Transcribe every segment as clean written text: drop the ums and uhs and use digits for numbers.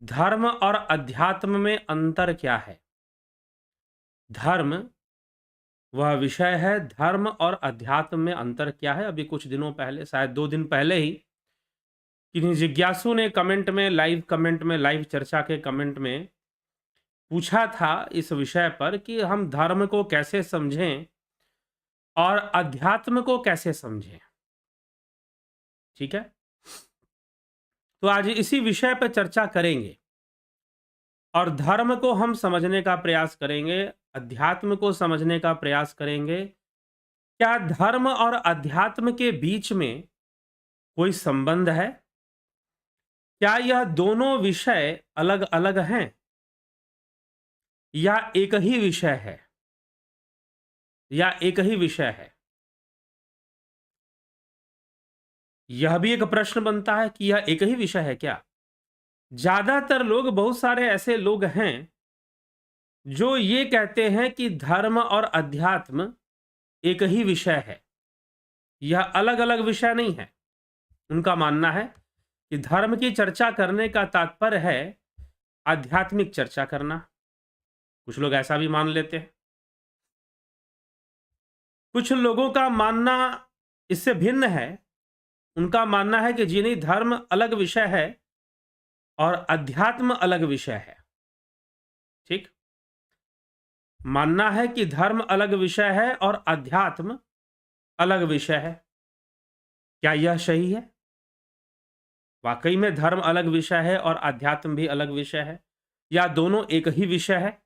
धर्म और अध्यात्म में अंतर क्या है? धर्म वह विषय है, धर्म और अध्यात्म में अंतर क्या है? अभी कुछ दिनों पहले, शायद 2 दिन पहले ही किन्हीं जिज्ञासु ने कमेंट में, लाइव चर्चा के कमेंट में पूछा था इस विषय पर कि हम धर्म को कैसे समझें और अध्यात्म को कैसे समझें? ठीक है? तो आज इसी विषय पर चर्चा करेंगे और धर्म को हम समझने का प्रयास करेंगे, अध्यात्म को समझने का प्रयास करेंगे। क्या धर्म और अध्यात्म के बीच में कोई संबंध है? क्या यह दोनों विषय अलग-अलग हैं या एक ही विषय है? या एक ही विषय है? यह भी एक प्रश्न बनता है कि यह एक ही विषय है क्या? ज्यादातर लोग, बहुत सारे ऐसे लोग हैं जो ये कहते हैं कि धर्म और अध्यात्म एक ही विषय है। यह अलग-अलग विषय नहीं है। उनका मानना है कि धर्म की चर्चा करने का तात्पर्य है आध्यात्मिक चर्चा करना। कुछ लोग ऐसा भी मान लेते हैं। कुछ लोगों का मानना इससे भिन्न है। उनका मानना है कि जी नहीं, धर्म अलग विषय है और अध्यात्म अलग विषय है। ठीक? मानना है कि धर्म अलग विषय है और अध्यात्म अलग विषय है। क्या यह सही है? वाकई में धर्म अलग विषय है और अध्यात्म भी अलग विषय है, या दोनों एक ही विषय है,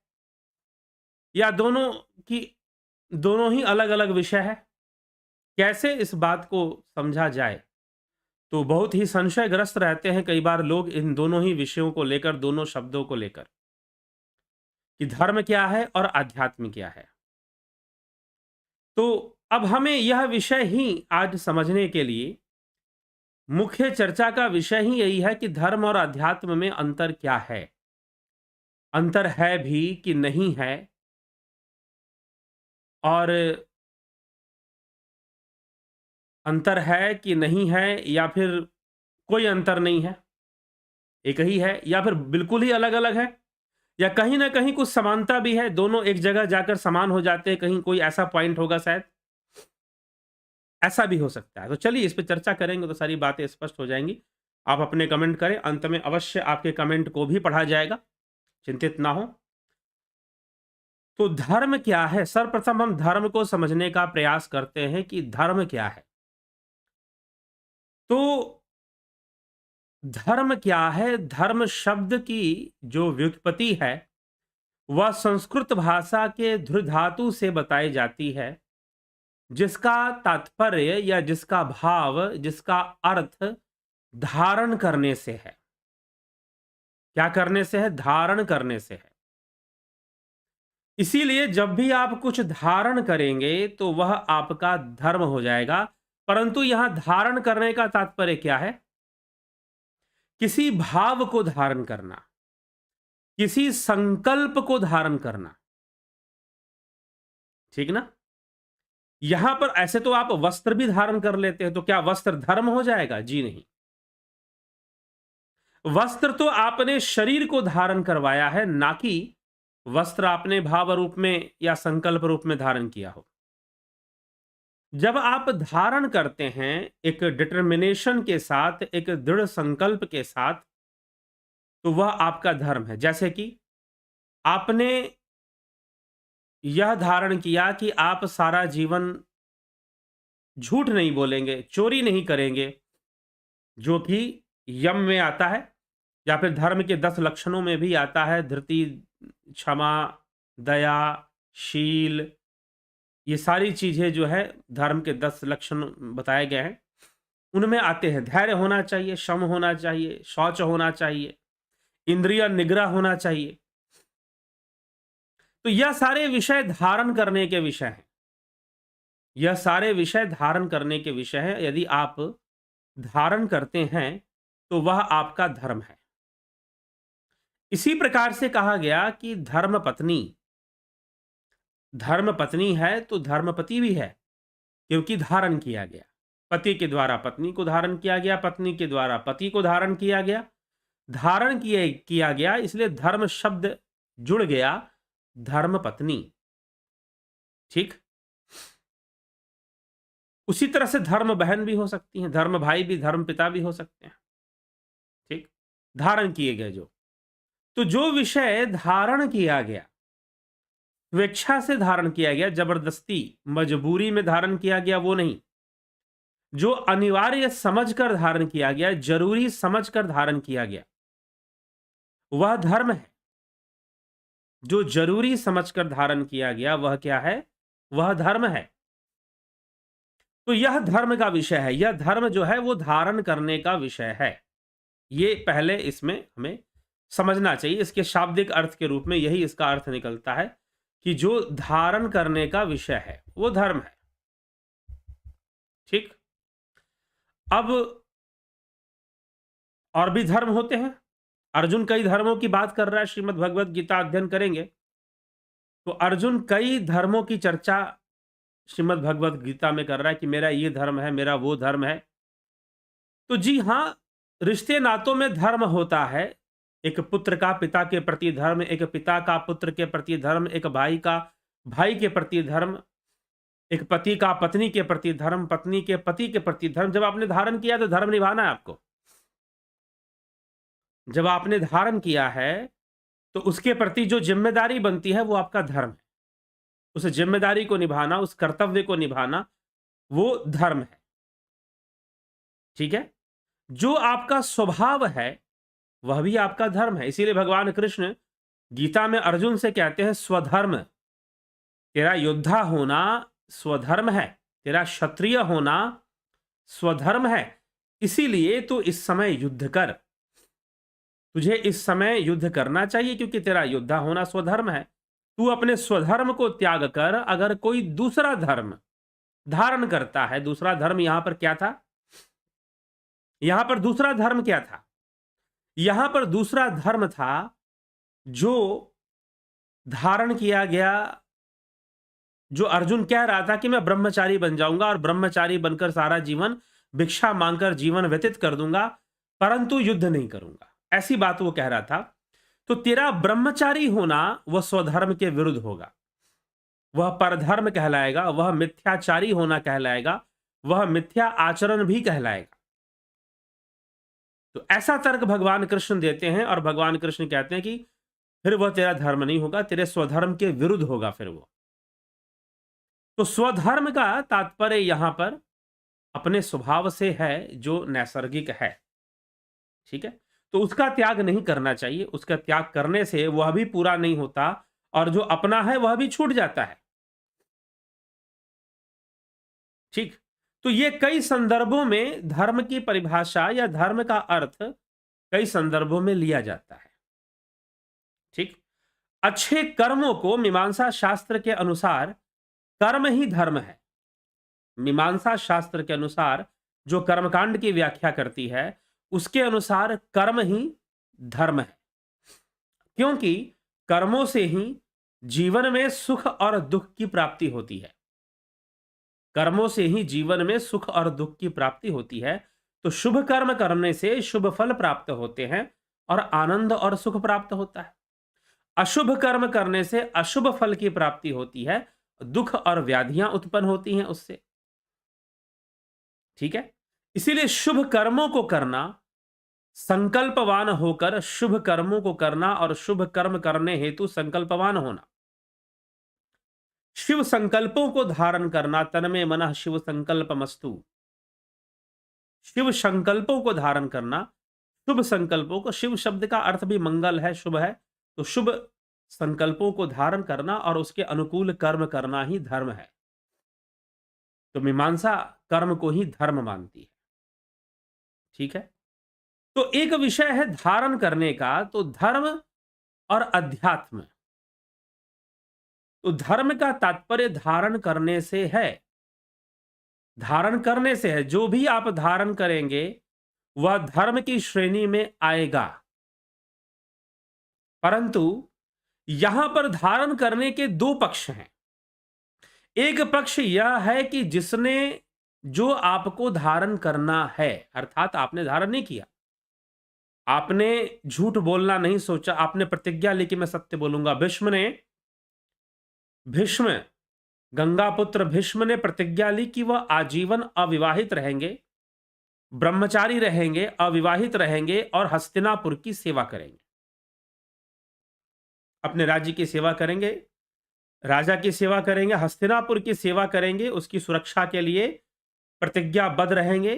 या दोनों ही अलग-अलग विषय है? कैसे इस बात को समझा जाए? तो बहुत ही संशयग्रस्त रहते हैं कई बार लोग इन दोनों ही विषयों को लेकर, दोनों शब्दों को लेकर, कि धर्म क्या है और अध्यात्म क्या है। तो अब हमें यह विषय ही आज समझने के लिए, मुख्य चर्चा का विषय ही यही है कि धर्म और अध्यात्म में अंतर क्या है? अंतर है भी कि नहीं है? और अंतर है कि नहीं है, या फिर कोई अंतर नहीं है, एक ही है, या फिर बिल्कुल ही अलग-अलग है, या कहीं न कहीं कुछ समानता भी है, दोनों एक जगह जाकर समान हो जाते हैं, कहीं कोई ऐसा पॉइंट होगा शायद। ऐसा भी हो सकता है। तो चलिए इस पे चर्चा करेंगे तो सारी बातें स्पष्ट हो जाएँगी। आप अपने कमेंट करें, अंत में अवश्य आपके कमेंट को भी पढ़ा जाएगा, चिंतित ना हों। तो धर्म क्या है? सर्वप्रथम हम धर्म को समझने का प्रयास करते हैं कि धर्म क्या है? तो धर्म क्या है? धर्म शब्द की जो व्युत्पत्ति है, वह संस्कृत भाषा के धृ धातु से बताई जाती है, जिसका तात्पर्य या जिसका भाव, जिसका अर्थ धारण करने से है। क्या करने से है? धारण करने से है। इसीलिए जब भी आप कुछ धारण करेंगे तो वह आपका धर्म हो जाएगा। परंतु यहां धारण करने का तात्पर्य क्या है? किसी भाव को धारण करना, किसी संकल्प को धारण करना। ठीक ना? यहां पर ऐसे तो आप वस्त्र भी धारण कर लेते हैं, तो क्या वस्त्र धर्म हो जाएगा? जी नहीं। वस्त्र तो आपने शरीर को धारण करवाया है, ना कि वस्त्र आपने भाव रूप में या संकल्प रूप में धारण किया हो। जब आप धारण करते हैं एक डिटर्मिनेशन के साथ, एक दृढ़ संकल्प के साथ, तो वह आपका धर्म है। जैसे कि आपने यह धारण किया कि आप सारा जीवन झूठ नहीं बोलेंगे, चोरी नहीं करेंगे, जो कि यम में आता है, या फिर धर्म के 10 लक्षणों में भी आता है। धृति, क्षमा, दया, शील, ये सारी चीजें जो है धर्म के 10 लक्षण बताए गए हैं, उनमें आते हैं। धैर्य होना चाहिए, शम होना चाहिए, शौच होना चाहिए, इंद्रिय निग्रह होना चाहिए। तो यह सारे विषय धारण करने के विषय हैं। यह सारे विषय धारण करने के विषय हैं। यदि आप धारण करते हैं तो वह आपका धर्म है। इसी प्रकार से कहा गया कि धर्म पत्नी है तो धर्मपति भी है, क्योंकि धारण किया गया। पति के द्वारा पत्नी को धारण किया गया, पत्नी के द्वारा पति को धारण किया गया। धारण किया गया, इसलिए धर्म शब्द जुड़ गया धर्म पत्नी। ठीक। उसी तरह से धर्म बहन भी हो सकती हैं, धर्म भाई भी, धर्म पिता भी हो सकते हैं। ठीक। धारण किए गए तो जो विषय धारण किया गया, स्वेच्छा से धारण किया गया, जबरदस्ती मजबूरी में धारण किया गया, वो नहीं। जो अनिवार्य समझकर धारण किया गया, जरूरी समझकर धारण किया गया, वह धर्म है। जो जरूरी समझकर धारण किया गया वह क्या है? वह धर्म है। तो यह धर्म का विषय है, यह धर्म जो है वो धारण करने का विषय है। ये पहले इसमें हमें समझना चाहिए। इसके शाब्दिक अर्थ के रूप में यही इसका अर्थ निकलता है कि जो धारण करने का विषय है वो धर्म है। ठीक। अब और भी धर्म होते हैं। अर्जुन कई धर्मों की बात कर रहा है, श्रीमद् भगवत गीता अध्ययन करेंगे तो अर्जुन कई धर्मों की चर्चा श्रीमद् भगवत गीता में कर रहा है कि मेरा ये धर्म है, मेरा वो धर्म है। तो जी हां, रिश्ते नातों में धर्म होता है। एक पुत्र का पिता के प्रति धर्म, एक पिता का पुत्र के प्रति धर्म, एक भाई का भाई के प्रति धर्म, एक पति का पत्नी के प्रति धर्म, पत्नी के पति के प्रति धर्म। जब आपने धारण किया तो धर्म निभाना है आपको। जब आपने धारण किया है तो उसके प्रति जो जिम्मेदारी बनती है वो आपका धर्म है। उस जिम्मेदारी को निभाना, उस कर्तव्य को निभाना, वो धर्म है। ठीक है। जो आपका स्वभाव है वह भी आपका धर्म है। इसीलिए भगवान कृष्ण गीता में अर्जुन से कहते हैं स्वधर्म। तेरा योद्धा होना स्वधर्म है, तेरा क्षत्रिय होना स्वधर्म है। इसीलिए तो इस समय युद्ध कर, तुझे इस समय युद्ध करना चाहिए क्योंकि तेरा योद्धा होना स्वधर्म है। तू अपने स्वधर्म को त्याग कर अगर कोई दूसरा धर्म धारण करता है, दूसरा धर्म यहां पर क्या था? यहां पर दूसरा धर्म क्या था? यहां पर दूसरा धर्म था जो धारण किया गया, जो अर्जुन कह रहा था कि मैं ब्रह्मचारी बन जाऊंगा और ब्रह्मचारी बनकर सारा जीवन भिक्षा मांगकर जीवन व्यतीत कर दूंगा, परंतु युद्ध नहीं करूंगा, ऐसी बात वो कह रहा था। तो तेरा ब्रह्मचारी होना वह स्वधर्म के विरुद्ध होगा, वह परधर्म कहलाएगा, वह मिथ्याचारी होना कहलाएगा, वह मिथ्या आचरण भी कहलाएगा। तो ऐसा तर्क भगवान कृष्ण देते हैं और भगवान कृष्ण कहते हैं कि फिर वह तेरा धर्म नहीं होगा, तेरे स्वधर्म के विरुद्ध होगा फिर वो। तो स्वधर्म का तात्पर्य यहां पर अपने स्वभाव से है, जो नैसर्गिक है। ठीक है। तो उसका त्याग नहीं करना चाहिए, उसका त्याग करने से वह भी पूरा नहीं होता और जो अपना है वह भी छूट जाता है। ठीक। तो ये कई संदर्भों में धर्म की परिभाषा या धर्म का अर्थ कई संदर्भों में लिया जाता है। ठीक। अच्छे कर्मों को मीमांसा शास्त्र के अनुसार कर्म ही धर्म है। मीमांसा शास्त्र के अनुसार जो कर्मकांड की व्याख्या करती है उसके अनुसार कर्म ही धर्म है, क्योंकि कर्मों से ही जीवन में सुख और दुख की प्राप्ति होती है। कर्मों से ही जीवन में सुख और दुख की प्राप्ति होती है। तो शुभ कर्म करने से शुभ फल प्राप्त होते हैं और आनंद और सुख प्राप्त होता है। अशुभ कर्म करने से अशुभ फल की प्राप्ति होती है, दुख और व्याधियां उत्पन्न होती हैं उससे। ठीक है। इसीलिए शुभ कर्मों को करना, संकल्पवान होकर शुभ कर्मों को करना और शुभ कर्म करने हेतु संकल्पवान होना, शिव संकल्पों को धारण करना, तन्मे मनः शिव संकल्पमस्तु। शिव संकल्पों को धारण करना, शुभ संकल्पों को, शिव शब्द का अर्थ भी मंगल है, शुभ है, तो शुभ संकल्पों को धारण करना और उसके अनुकूल कर्म करना ही धर्म है। तो मीमांसा कर्म को ही धर्म मानती है। ठीक है। तो एक विषय है धारण करने का, तो धर्म और अध्यात्म। तो धर्म का तात्पर्य धारण करने से है, धारण करने से है। जो भी आप धारण करेंगे वह धर्म की श्रेणी में आएगा। परंतु यहां पर धारण करने के दो पक्ष हैं। एक पक्ष यह है कि जिसने जो आपको धारण करना है, अर्थात आपने धारण नहीं किया, आपने झूठ बोलना नहीं सोचा, आपने प्रतिज्ञा ली कि मैं सत्य बोलूंगा। भीष्म गंगापुत्र भीष्म ने प्रतिज्ञा ली कि वह आजीवन अविवाहित रहेंगे, ब्रह्मचारी रहेंगे, अविवाहित रहेंगे और हस्तिनापुर की सेवा करेंगे। अपने राज्य की सेवा करेंगे, राजा की सेवा करेंगे, हस्तिनापुर की सेवा करेंगे, उसकी सुरक्षा के लिए प्रतिज्ञाबद्ध रहेंगे,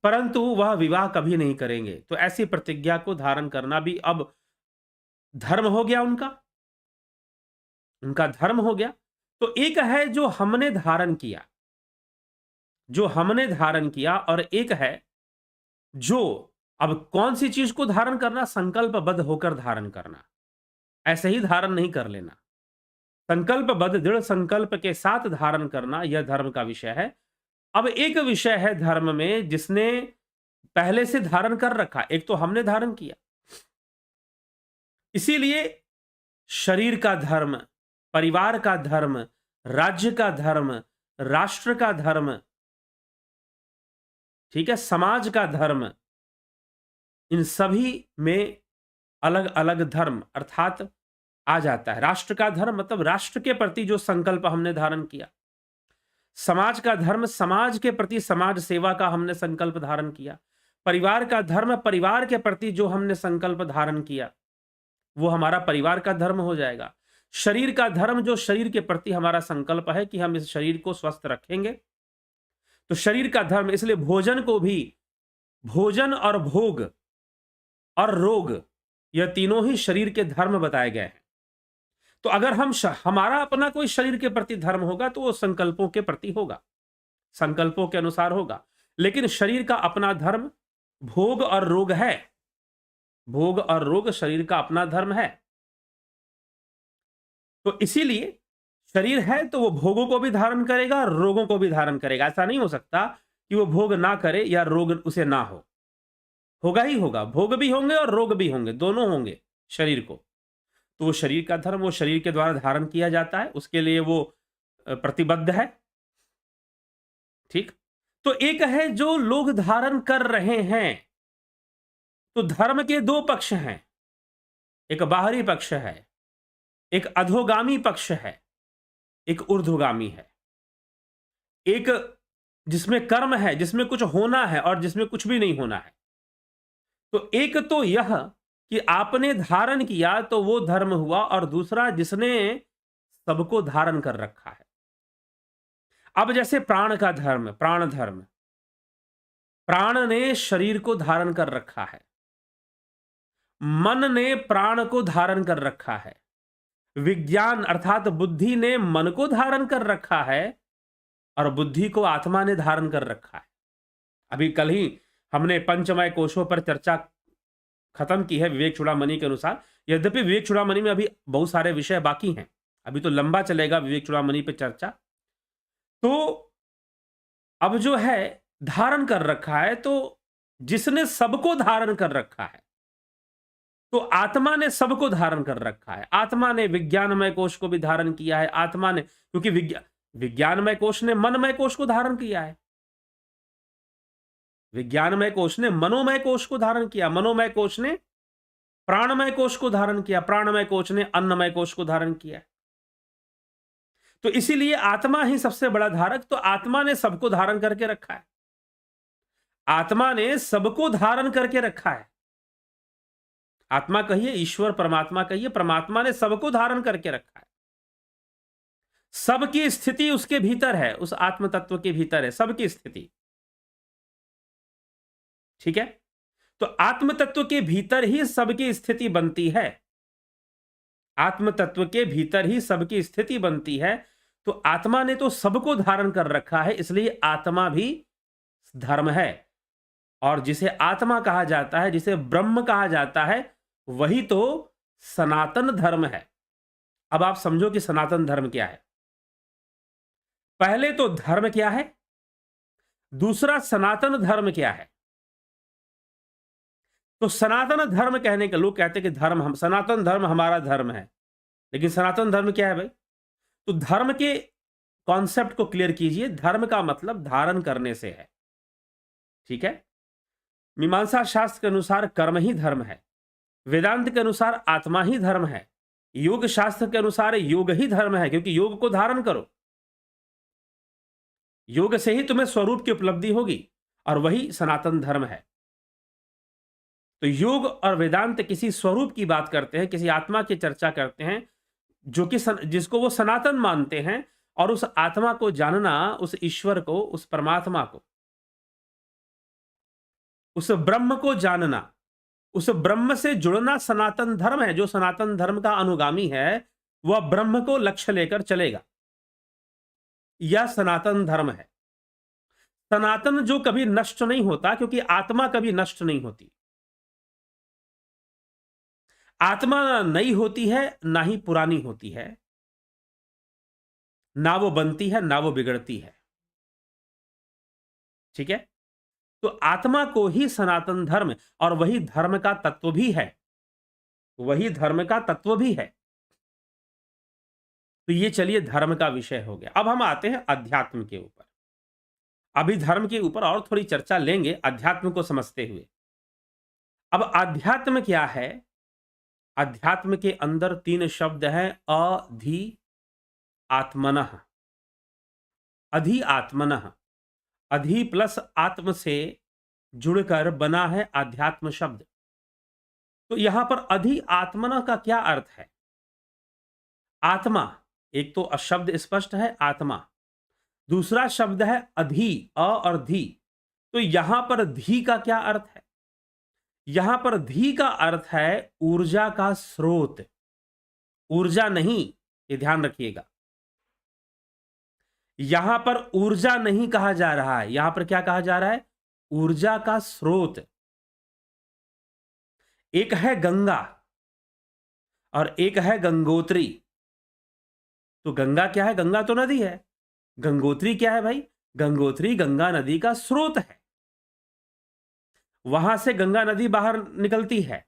परंतु वह विवाह कभी नहीं करेंगे। तो ऐसी प्रतिज्ञा को धारण करना भी अब धर्म हो गया, उनका धर्म हो गया। तो एक है जो हमने धारण किया, और एक है जो अब कौन सी चीज को धारण करना, संकल्पबद्ध होकर धारण करना, ऐसे ही धारण नहीं कर लेना। संकल्पबद्ध दृढ़ संकल्प के साथ धारण करना, यह धर्म का विषय है। अब एक विषय है धर्म में जिसने पहले से धारण कर रखा, एक तो हमने धारण किया, इसीलिए शरीर का धर्म, परिवार का धर्म, राज्य का धर्म, राष्ट्र का धर्म, ठीक है, समाज का धर्म, इन सभी में अलग अलग धर्म अर्थात आ जाता है। राष्ट्र का धर्म मतलब राष्ट्र के प्रति जो संकल्प हमने धारण किया, समाज का धर्म समाज के प्रति समाज सेवा का हमने संकल्प धारण किया, परिवार का धर्म परिवार के प्रति जो हमने संकल्प धारण किया वो हमारा परिवार का धर्म हो जाएगा। शरीर का धर्म जो शरीर के प्रति हमारा संकल्प है कि हम इस शरीर को स्वस्थ रखेंगे, तो शरीर का धर्म। इसलिए भोजन को भी, भोजन और भोग और रोग, यह तीनों ही शरीर के धर्म बताए गए हैं। तो अगर हमारा अपना कोई शरीर के प्रति धर्म होगा तो वो संकल्पों के प्रति होगा, संकल्पों के अनुसार होगा। लेकिन शरीर का अपना धर्म भोग और रोग है, भोग और रोग शरीर का अपना धर्म है। तो इसीलिए शरीर है तो वो भोगों को भी धारण करेगा और रोगों को भी धारण करेगा। ऐसा नहीं हो सकता कि वो भोग ना करे या रोग उसे ना हो, होगा ही होगा। भोग भी होंगे और रोग भी होंगे, दोनों होंगे शरीर को। तो वो शरीर का धर्म वो शरीर के द्वारा धारण किया जाता है, उसके लिए वो प्रतिबद्ध है, ठीक। तो एक है जो लोग धारण कर रहे हैं। तो धर्म के दो पक्ष हैं, एक बाहरी पक्ष है, एक अधोगामी पक्ष है, एक ऊर्ध्वगामी है। एक जिसमें कर्म है, जिसमें कुछ होना है, और जिसमें कुछ भी नहीं होना है। तो एक तो यह कि आपने धारण किया तो वो धर्म हुआ, और दूसरा जिसने सबको धारण कर रखा है। अब जैसे प्राण का धर्म, प्राण धर्म, प्राण ने शरीर को धारण कर रखा है, मन ने प्राण को धारण कर रखा है, विज्ञान अर्थात बुद्धि ने मन को धारण कर रखा है, और बुद्धि को आत्मा ने धारण कर रखा है। अभी कल ही हमने पंचमय कोशों पर चर्चा खत्म की है विवेक चूड़ामणि के अनुसार। यद्यपि विवेक चूड़ामणि में अभी बहुत सारे विषय बाकी हैं, अभी तो लंबा चलेगा विवेक चूड़ामणि पे चर्चा। तो अब जो है धारण कर रखा है, तो जिसने सबको धारण कर रखा है, तो आत्मा ने सबको धारण कर रखा है। आत्मा ने विज्ञानमय कोश को भी धारण किया है, आत्मा ने, क्योंकि विज्ञानमय कोश ने मनमय कोश को धारण किया है, विज्ञानमय कोश ने मनोमय कोश को धारण किया, मनोमय कोश ने प्राणमय कोश को धारण किया, प्राणमय कोश ने अन्नमय कोश को धारण किया। तो इसीलिए आत्मा ही सबसे बड़ा धारक। तो आत्मा ने सबको धारण करके रखा है, आत्मा ने सबको धारण करके रखा है। आत्मा कहिए, ईश्वर परमात्मा कहिए, परमात्मा ने सबको धारण करके रखा है। सबकी स्थिति उसके भीतर है, उस आत्म तत्व के भीतर है सबकी स्थिति, ठीक है। तो आत्म तत्व के भीतर ही सबकी स्थिति बनती है, आत्म तत्व के भीतर ही सबकी स्थिति बनती है। तो आत्मा ने तो सबको धारण कर रखा है, इसलिए आत्मा भी धर्म है। और जिसे आत्मा कहा जाता है, जिसे ब्रह्म कहा जाता है, वही तो सनातन धर्म है। अब आप समझो कि सनातन धर्म क्या है। पहले तो धर्म क्या है, दूसरा सनातन धर्म क्या है। तो सनातन धर्म कहने के लोग कहते हैं कि धर्म, हम सनातन धर्म हमारा धर्म है, लेकिन सनातन धर्म क्या है भाई। तो धर्म के कॉन्सेप्ट को क्लियर कीजिए। धर्म का मतलब धारण करने से है, ठीक है। मीमांसा शास्त्र के अनुसार कर्म ही धर्म है, वेदांत के अनुसार आत्मा ही धर्म है, योग शास्त्र के अनुसार योग ही धर्म है, क्योंकि योग को धारण करो, योग से ही तुम्हें स्वरूप की उपलब्धि होगी और वही सनातन धर्म है। तो योग और वेदांत किसी स्वरूप की बात करते हैं, किसी आत्मा की चर्चा करते हैं, जो कि जिसको वो सनातन मानते हैं, और उस आत्मा को जानना, उस ईश्वर को, उस परमात्मा को, उस ब्रह्म को जानना, उस ब्रह्म से जुड़ना सनातन धर्म है। जो सनातन धर्म का अनुगामी है वह ब्रह्म को लक्ष्य लेकर चलेगा, यह सनातन धर्म है। सनातन जो कभी नष्ट नहीं होता, क्योंकि आत्मा कभी नष्ट नहीं होती। आत्मा ना नई होती है, ना ही पुरानी होती है, ना वो बनती है ना वो बिगड़ती है। ठीक है, तो आत्मा को ही सनातन धर्म, और वही धर्म का तत्व भी है, वही धर्म का तत्व भी है। तो ये चलिए धर्म का विषय हो गया। अब हम आते हैं अध्यात्म के ऊपर। अभी धर्म के ऊपर और थोड़ी चर्चा लेंगे अध्यात्म को समझते हुए। अब अध्यात्म क्या है? अध्यात्म के अंदर 3 शब्द हैं, अधि आत्मनः। अधि आत्मनः, अधि प्लस आत्म से जुड़कर बना है आध्यात्म शब्द। तो यहां पर अधि आत्मनः का क्या अर्थ है? आत्मा, एक तो शब्द स्पष्ट है आत्मा, दूसरा शब्द है अधि, अ और धी। तो यहां पर धी का क्या अर्थ है? यहां पर धी का अर्थ है ऊर्जा का स्रोत, ऊर्जा नहीं, ये ध्यान रखिएगा। यहां पर ऊर्जा नहीं कहा जा रहा है, यहां पर क्या कहा जा रहा है? ऊर्जा का स्रोत। एक है गंगा और एक है गंगोत्री। तो गंगा क्या है? गंगा तो नदी है। गंगोत्री क्या है भाई? गंगोत्री गंगा नदी का स्रोत है, वहां से गंगा नदी बाहर निकलती है,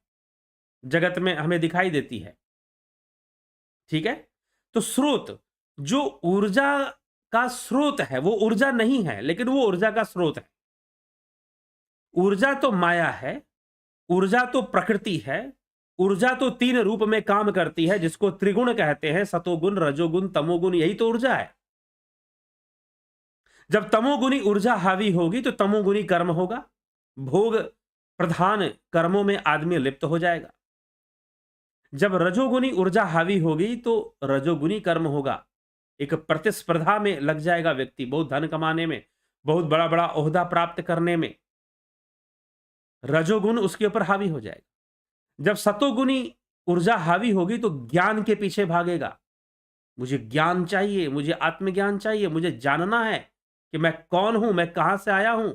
जगत में हमें दिखाई देती है। ठीक है, तो स्रोत, जो ऊर्जा का स्रोत है, वो ऊर्जा नहीं है लेकिन वो ऊर्जा का स्रोत है। ऊर्जा तो माया है, ऊर्जा तो प्रकृति है, ऊर्जा तो 3 रूप में काम करती है, जिसको त्रिगुण कहते हैं, सतोगुण, रजोगुण, तमोगुण, यही तो ऊर्जा है। जब तमोगुणी ऊर्जा हावी होगी तो तमोगुणी कर्म होगा, भोग प्रधान कर्मों में आदमी लिप्त हो जाएगा। जब रजोगुणी ऊर्जा हावी होगी तो रजोगुणी कर्म होगा, एक प्रतिस्पर्धा में लग जाएगा व्यक्ति, बहुत धन कमाने में, बहुत बड़ा बड़ा ओहदा प्राप्त करने में, रजोगुण उसके ऊपर हावी हो जाएगा। जब सतोगुणी ऊर्जा हावी होगी तो ज्ञान के पीछे भागेगा, मुझे ज्ञान चाहिए, मुझे आत्मज्ञान चाहिए, मुझे जानना है कि मैं कौन हूं, मैं कहां से आया हूं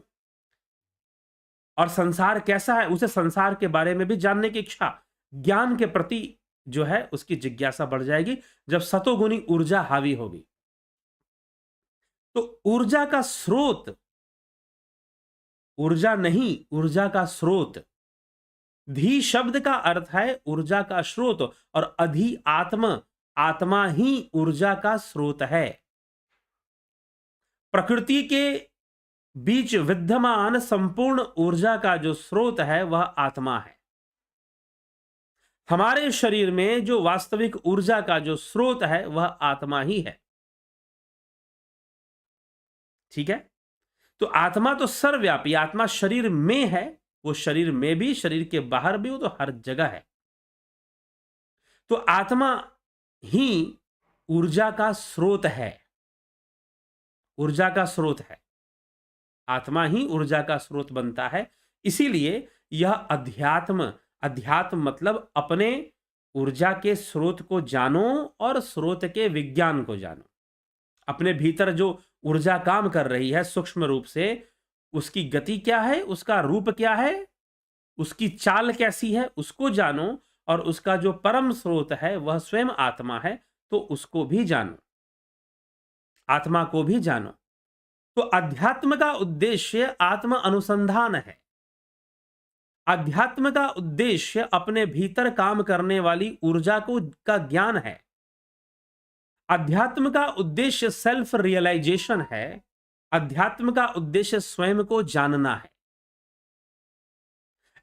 और संसार कैसा है, उसे संसार के बारे में भी जानने की इच्छा, ज्ञान के प्रति जो है उसकी जिज्ञासा बढ़ जाएगी जब सतोगुणी ऊर्जा हावी होगी। तो ऊर्जा का स्रोत, ऊर्जा नहीं, ऊर्जा का स्रोत। धी शब्द का अर्थ है ऊर्जा का स्रोत, और अधि आत्म, आत्मा ही ऊर्जा का स्रोत है। प्रकृति के बीच विद्यमान संपूर्ण ऊर्जा का जो स्रोत है वह आत्मा है। हमारे शरीर में जो वास्तविक ऊर्जा का जो स्रोत है वह आत्मा ही है। ठीक है, तो आत्मा तो सर्वव्यापी, आत्मा शरीर में है, वो शरीर में भी, शरीर के बाहर भी, वो तो हर जगह है। तो आत्मा ही ऊर्जा का स्रोत है, ऊर्जा का स्रोत है, आत्मा ही ऊर्जा का स्रोत बनता है। इसीलिए यह अध्यात्म, अध्यात्म मतलब अपने ऊर्जा के स्रोत को जानो और स्रोत के विज्ञान को जानो। अपने भीतर जो ऊर्जा काम कर रही है सूक्ष्म रूप से, उसकी गति क्या है, उसका रूप क्या है, उसकी चाल कैसी है, उसको जानो, और उसका जो परम स्रोत है वह स्वयं आत्मा है, तो उसको भी जानो, आत्मा को भी जानो। तो अध्यात्म का उद्देश्य आत्म अनुसंधान है। अध्यात्म का उद्देश्य अपने भीतर काम करने वाली ऊर्जा को का ज्ञान है। अध्यात्म का उद्देश्य सेल्फ रियलाइजेशन है। अध्यात्म का उद्देश्य स्वयं को जानना है।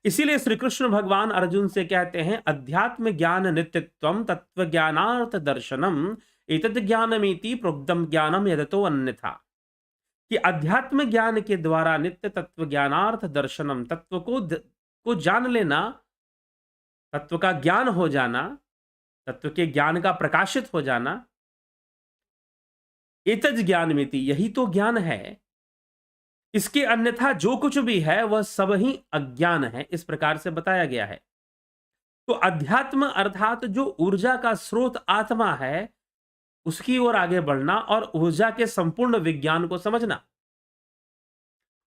इसीलिए श्री कृष्ण भगवान अर्जुन से कहते हैं अध्यात्म ज्ञान नित्यत्वम तत्व ज्ञानार्थ दर्शनम एतद ज्ञानमिति प्रोक्तम ज्ञानम यदतो अन्यथा, कि अध्यात्म ज्ञान के द्वारा नित्य तत्व ज्ञानार्थ दर्शनम, तत्व को जान लेना, तत्व का ज्ञान हो जाना, तत्व के ज्ञान का प्रकाशित हो जाना, एतद ज्ञानमिति, यही तो ज्ञान है। इसके अन्यथा जो कुछ भी है वह सब ही अज्ञान है, इस प्रकार से बताया गया है। तो अध्यात्म अर्थात जो ऊर्जा का स्रोत आत्मा है, उसकी ओर आगे बढ़ना और ऊर्जा के संपूर्ण विज्ञान को समझना।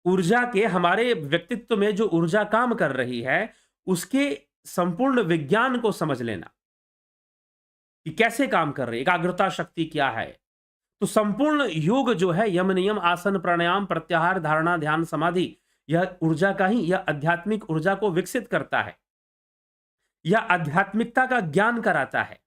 ऊर्जा के, हमारे व्यक्तित्व में जो ऊर्जा काम कर रही है उसके संपूर्ण विज्ञान को समझ लेना कि कैसे काम कर रही है, एकाग्रता शक्ति क्या है। तो संपूर्ण योग जो है, यम नियम आसन प्राणायाम प्रत्याहार धारणा ध्यान समाधि, यह ऊर्जा का ही, यह आध्यात्मिक ऊर्जा को विकसित करता है, यह आध्यात्मिकता का ज्ञान कराता है।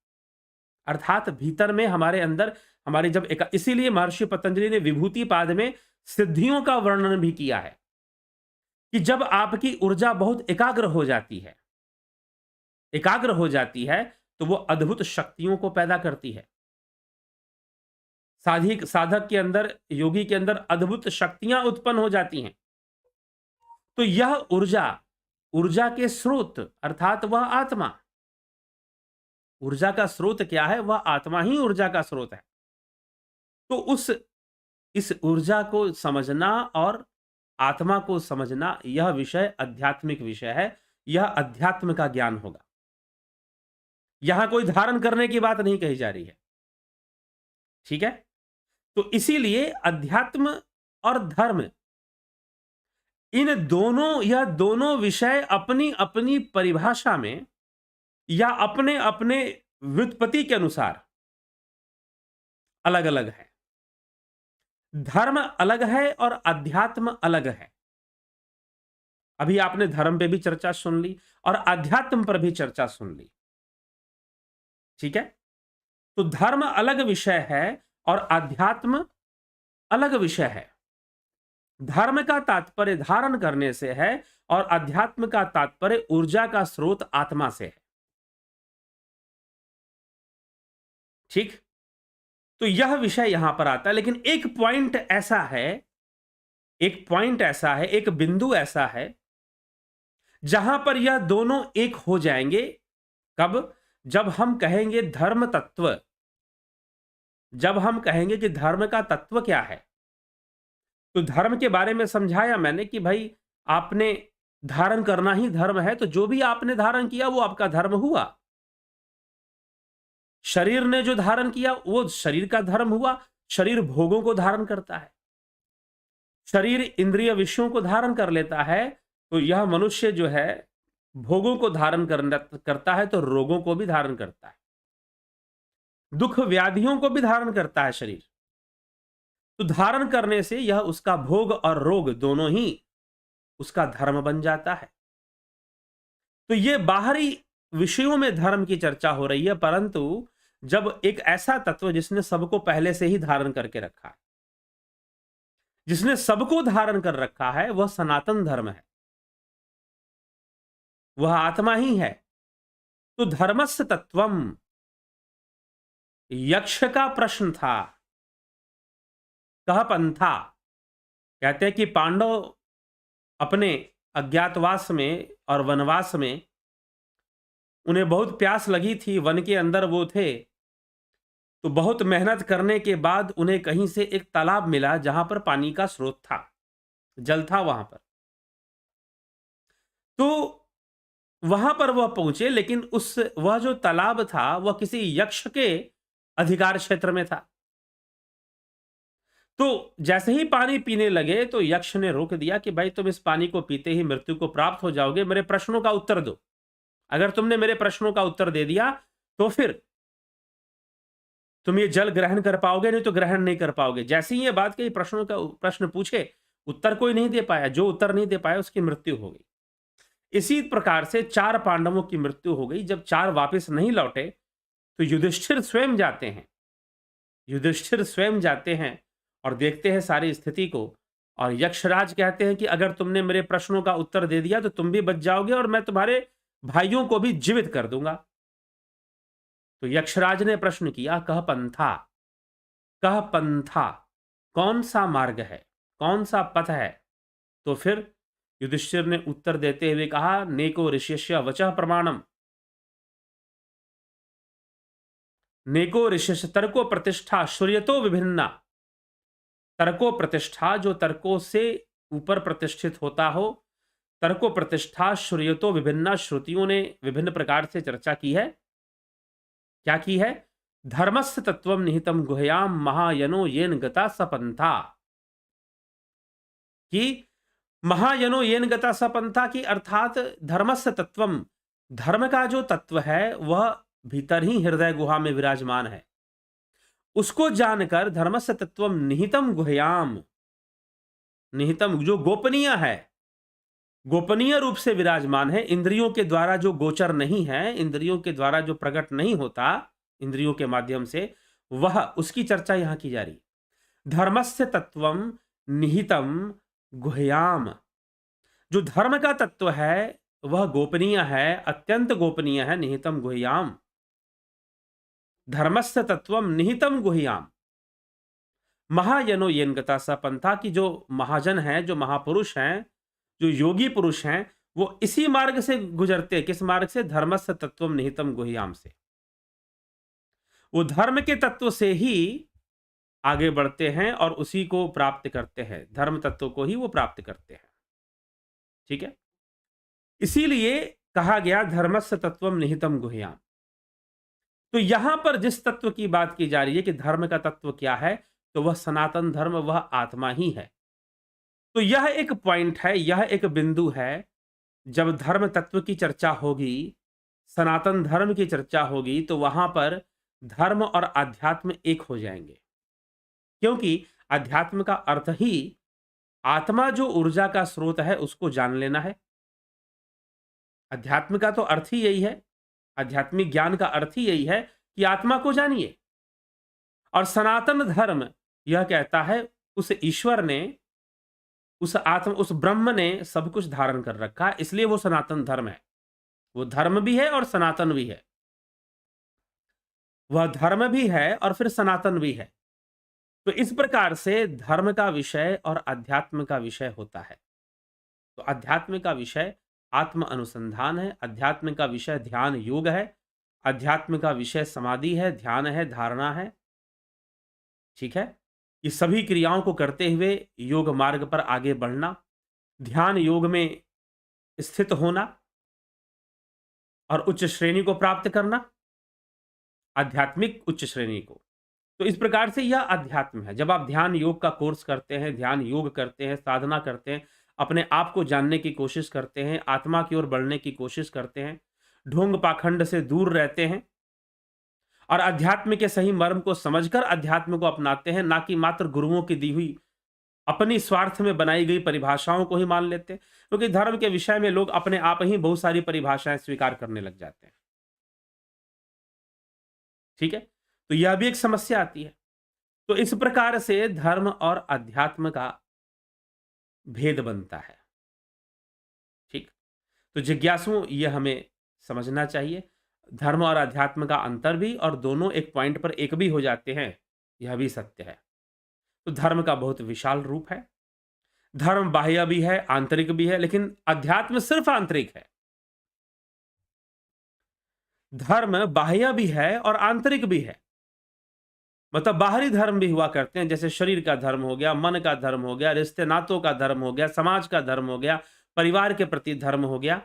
अर्थात भीतर में हमारे अंदर हमारे जब इसीलिए महर्षि पतंजलि ने विभूति पाद में सिद्धियों का वर्णन भी किया है कि जब आपकी ऊर्जा बहुत एकाग्र हो जाती है, एकाग्र हो जाती है तो वो अद्भुत शक्तियों को पैदा करती है। साधक के अंदर, योगी के अंदर अद्भुत शक्तियां उत्पन्न हो जाती हैं। तो यह ऊर्जा के स्रोत अर्थात वह आत्मा, ऊर्जा का स्रोत क्या है, वह आत्मा ही ऊर्जा का स्रोत है। तो इस ऊर्जा को समझना और आत्मा को समझना, यह विषय आध्यात्मिक विषय है, यह अध्यात्म का ज्ञान होगा। यहां कोई धारण करने की बात नहीं कही जा रही है, ठीक है। तो इसीलिए अध्यात्म और धर्म, इन दोनों, यह दोनों विषय अपनी अपनी परिभाषा में या अपने अपने व्युत्पत्ति के अनुसार अलग अलग है। धर्म अलग है और अध्यात्म अलग है। अभी आपने धर्म पे भी चर्चा सुन ली और अध्यात्म पर भी चर्चा सुन ली, ठीक है। तो धर्म अलग विषय है और अध्यात्म अलग विषय है। धर्म का तात्पर्य धारण करने से है और अध्यात्म का तात्पर्य ऊर्जा का स्रोत आत्मा से है, ठीक। तो यह विषय यहां पर आता है। लेकिन एक पॉइंट ऐसा है, एक बिंदु ऐसा है जहां पर यह दोनों एक हो जाएंगे। कब? जब हम कहेंगे धर्म तत्व, जब हम कहेंगे कि धर्म का तत्व क्या है। तो धर्म के बारे में समझाया मैंने कि भाई आपने धारण करना ही धर्म है, तो जो भी आपने धारण किया वो आपका धर्म हुआ। शरीर ने जो धारण किया वो शरीर का धर्म हुआ। शरीर भोगों को धारण करता है, शरीर इंद्रिय विषयों को धारण कर लेता है। तो यह मनुष्य जो है भोगों को धारण करता है, तो रोगों को भी धारण करता है, दुख व्याधियों को भी धारण करता है शरीर। तो धारण करने से यह उसका भोग और रोग दोनों ही उसका धर्म बन जाता है। तो ये बाहरी विषयों में धर्म की चर्चा हो रही है, परंतु जब एक ऐसा तत्व जिसने सबको पहले से ही धारण करके रखा है, जिसने सबको धारण कर रखा है, वह सनातन धर्म है, वह आत्मा ही है। तो धर्मस्य तत्वम, यक्ष का प्रश्न था, कह पंथा। कहते हैं कि पांडव अपने अज्ञातवास में और वनवास में उन्हें बहुत प्यास लगी थी, वन के अंदर वो थे। तो बहुत मेहनत करने के बाद उन्हें कहीं से एक तालाब मिला जहां पर पानी का स्रोत था, जल था वहां पर। तो वहां पर वह पहुंचे, लेकिन वह जो तालाब था वह किसी यक्ष के अधिकार क्षेत्र में था। तो जैसे ही पानी पीने लगे तो यक्ष ने रोक दिया कि भाई तुम इस पानी को पीते ही मृत्यु को प्राप्त हो जाओगे, मेरे प्रश्नों का उत्तर दो। अगर तुमने मेरे प्रश्नों का उत्तर दे दिया तो फिर तुम ये जल ग्रहण कर पाओगे, नहीं तो ग्रहण नहीं कर पाओगे। जैसे ही ये बात कही, प्रश्न पूछे, उत्तर कोई नहीं दे पाया। जो उत्तर नहीं दे पाया उसकी मृत्यु हो गई। इसी प्रकार से 4 पांडवों की मृत्यु हो गई। जब 4 वापस नहीं लौटे तो युधिष्ठिर स्वयं जाते हैं, युधिष्ठिर स्वयं जाते हैं और देखते हैं सारी स्थिति को, और यक्षराज कहते हैं कि अगर तुमने मेरे प्रश्नों का उत्तर दे दिया तो तुम भी बच जाओगे और मैं तुम्हारे भाइयों को भी जीवित कर दूंगा। तो यक्षराज ने प्रश्न किया, कह पंथा, कौन सा मार्ग है, कौन सा पथ है? तो फिर युधिष्ठिर ने उत्तर देते हुए कहा, नेको ऋष्यस्य वचः प्रमाणम, नेको ऋष्यस्य तर्को प्रतिष्ठा श्रूयतो विभिन्ना। तर्को प्रतिष्ठा, जो तर्कों से ऊपर प्रतिष्ठित होता हो, तर्को प्रतिष्ठा श्रूयतो विभिन्ना, श्रुतियों ने विभिन्न प्रकार से चर्चा की है। क्या की है? धर्मस्य तत्वम निहितम गुह्याम महायनो येन गता सपंथा, कि महायनो येन गता सपंथा, की अर्थात धर्मस्य तत्वम, धर्म का जो तत्व है वह भीतर ही हृदय गुहा में विराजमान है। उसको जानकर धर्मस्य तत्वम निहितम गुह्याम, निहितम जो गोपनीय है, गोपनीय रूप से विराजमान है, इंद्रियों के द्वारा जो गोचर नहीं है, इंद्रियों के द्वारा जो प्रकट नहीं होता इंद्रियों के माध्यम से, वह उसकी चर्चा यहां की जा रही है। धर्मस्य तत्वम निहितम गुह्याम, जो धर्म का तत्व है वह गोपनीय है, अत्यंत गोपनीय है। निहितम गुह्याम, धर्मस्य तत्वम निहितम गुह्याम, महायनो येन गता स पंथा, की जो महाजन है, जो महापुरुष हैं, जो योगी पुरुष हैं, वो इसी मार्ग से गुजरते हैं। किस मार्ग से? धर्मस्य तत्वम निहितम गुह्याम से। वो धर्म के तत्व से ही आगे बढ़ते हैं और उसी को प्राप्त करते हैं, धर्म तत्व को ही वो प्राप्त करते हैं। ठीक है, इसीलिए कहा गया धर्मस्य तत्वम निहितम गुह्याम। तो यहां पर जिस तत्व की बात की जा रही है कि धर्म का तत्व क्या है, तो वह सनातन धर्म, वह आत्मा ही है। तो यह एक पॉइंट है, यह एक बिंदु है। जब धर्म तत्व की चर्चा होगी, सनातन धर्म की चर्चा होगी, तो वहां पर धर्म और अध्यात्म एक हो जाएंगे। क्योंकि अध्यात्म का अर्थ ही आत्मा जो ऊर्जा का स्रोत है उसको जान लेना है। अध्यात्म का तो अर्थ ही यही है, आध्यात्मिक ज्ञान का अर्थ ही यही है कि आत्मा को जानिए। और सनातन धर्म यह कहता है उस ईश्वर ने, उस आत्म, उस ब्रह्म ने सब कुछ धारण कर रखा है, इसलिए वो सनातन धर्म है। वो धर्म भी है और सनातन भी है। वह धर्म भी है और फिर सनातन भी है। तो इस प्रकार से धर्म का विषय और अध्यात्म का विषय होता है। तो अध्यात्म का विषय आत्म अनुसंधान है, अध्यात्म का विषय ध्यान योग है, अध्यात्म का विषय समाधि है, ध्यान है, धारणा है। ठीक है, ये सभी क्रियाओं को करते हुए योग मार्ग पर आगे बढ़ना, ध्यान योग में स्थित होना और उच्च श्रेणी को प्राप्त करना, आध्यात्मिक उच्च श्रेणी को। तो इस प्रकार से यह अध्यात्म है। जब आप ध्यान योग का कोर्स करते हैं, ध्यान योग करते हैं, साधना करते हैं, अपने आप को जानने की कोशिश करते हैं, आत्मा की ओर बढ़ने की कोशिश करते हैं, ढोंग पाखंड से दूर रहते हैं और अध्यात्म के सही मर्म को समझकर अध्यात्म को अपनाते हैं, ना कि मात्र गुरुओं की दी हुई अपनी स्वार्थ में बनाई गई परिभाषाओं को ही मान लेते हैं। क्योंकि धर्म के विषय में लोग अपने आप ही बहुत सारी परिभाषाएं स्वीकार करने लग जाते हैं। ठीक है, तो यह भी एक समस्या आती है। तो इस प्रकार से धर्म और अध्यात्म का भेद बनता है। ठीक, तो जिज्ञासुओं यह हमें समझना चाहिए। धर्म और अध्यात्म का अंतर भी, और दोनों एक पॉइंट पर एक भी हो जाते हैं, यह भी सत्य है। तो धर्म का बहुत विशाल रूप है। धर्म बाह्य भी है, आंतरिक भी है, लेकिन अध्यात्म सिर्फ आंतरिक है। धर्म बाह्य भी है और आंतरिक भी है। मतलब बाहरी धर्म भी हुआ करते हैं, जैसे शरीर का धर्म हो गया, मन का धर्म हो गया, रिश्ते नातों का धर्म हो गया, समाज का धर्म हो गया, परिवार के प्रति धर्म हो गया।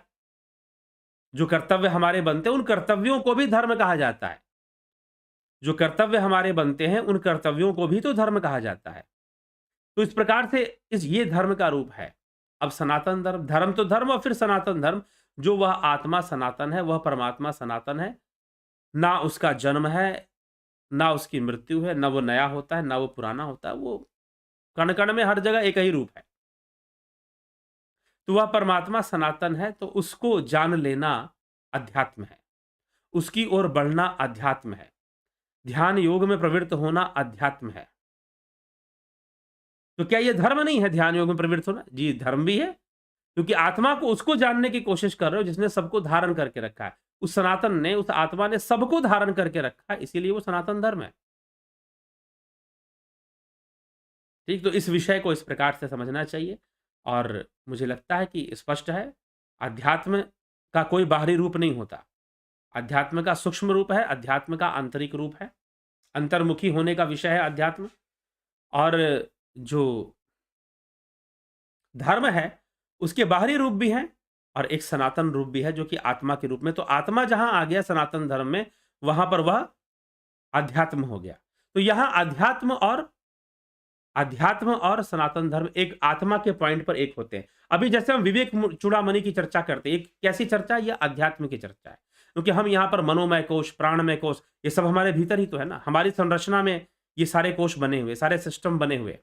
जो कर्तव्य हमारे बनते हैं उन कर्तव्यों को भी धर्म कहा जाता है। जो कर्तव्य हमारे बनते हैं उन कर्तव्यों को भी तो धर्म कहा जाता है। तो इस प्रकार से ये धर्म का रूप है। अब सनातन धर्म, धर्म तो धर्म और फिर सनातन धर्म, जो वह आत्मा सनातन है, वह परमात्मा सनातन है। ना उसका जन्म है, ना उसकी मृत्यु है, ना वो नया होता है, ना वो पुराना होता है। वो कण कण में हर जगह एक ही रूप है। तो वह परमात्मा सनातन है, तो उसको जान लेना अध्यात्म है, उसकी ओर बढ़ना अध्यात्म है, ध्यान योग में प्रवृत्त होना अध्यात्म है। तो क्या ये धर्म नहीं है ध्यान योग में प्रवृत्त होना? जी, धर्म भी है, क्योंकि आत्मा को उसको जानने की कोशिश कर रहे हो जिसने सबको धारण करके रखा है। उस सनातन ने, उस आत्मा ने सबको धारण करके रखा है, इसीलिए वो सनातन धर्म है। ठीक, तो इस विषय को इस प्रकार से समझना चाहिए और मुझे लगता है कि स्पष्ट है, अध्यात्म का कोई बाहरी रूप नहीं होता। अध्यात्म का सूक्ष्म रूप है, अध्यात्म का आंतरिक रूप है। अंतर्मुखी होने का विषय है अध्यात्म। और जो धर्म है, उसके बाहरी रूप भी हैं और एक सनातन रूप भी है जो कि आत्मा के रूप में। तो आत्मा जहाँ आ गया सनातन धर्म में, वहाँ पर वह अध्यात्म हो गया। तो यहाँ अध्यात्म और सनातन धर्म एक आत्मा के पॉइंट पर एक होते हैं। अभी जैसे हम विवेक चूड़ामणि की चर्चा करते हैं, एक कैसी चर्चा है? ये अध्यात्म की चर्चा है। क्योंकि हम यहाँ पर मनोमय कोश, प्राणमय कोश, ये सब हमारे भीतर ही तो है ना। हमारी संरचना में ये सारे कोश बने हुए, सारे सिस्टम बने हुए,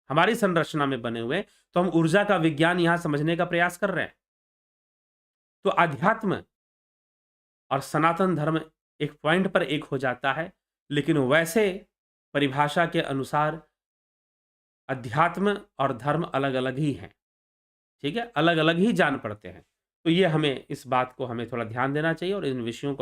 हमारी संरचना में बने हुए। तो हम ऊर्जा का विज्ञान यहाँ समझने का प्रयास कर रहे हैं। तो अध्यात्म और सनातन धर्म एक पॉइंट पर एक हो जाता है, लेकिन वैसे परिभाषा के अनुसार अध्यात्म और धर्म अलग-अलग ही हैं। ठीक है? अलग-अलग ही जान पड़ते हैं। तो ये हमें इस बात को हमें थोड़ा ध्यान देना चाहिए और इन विषयों को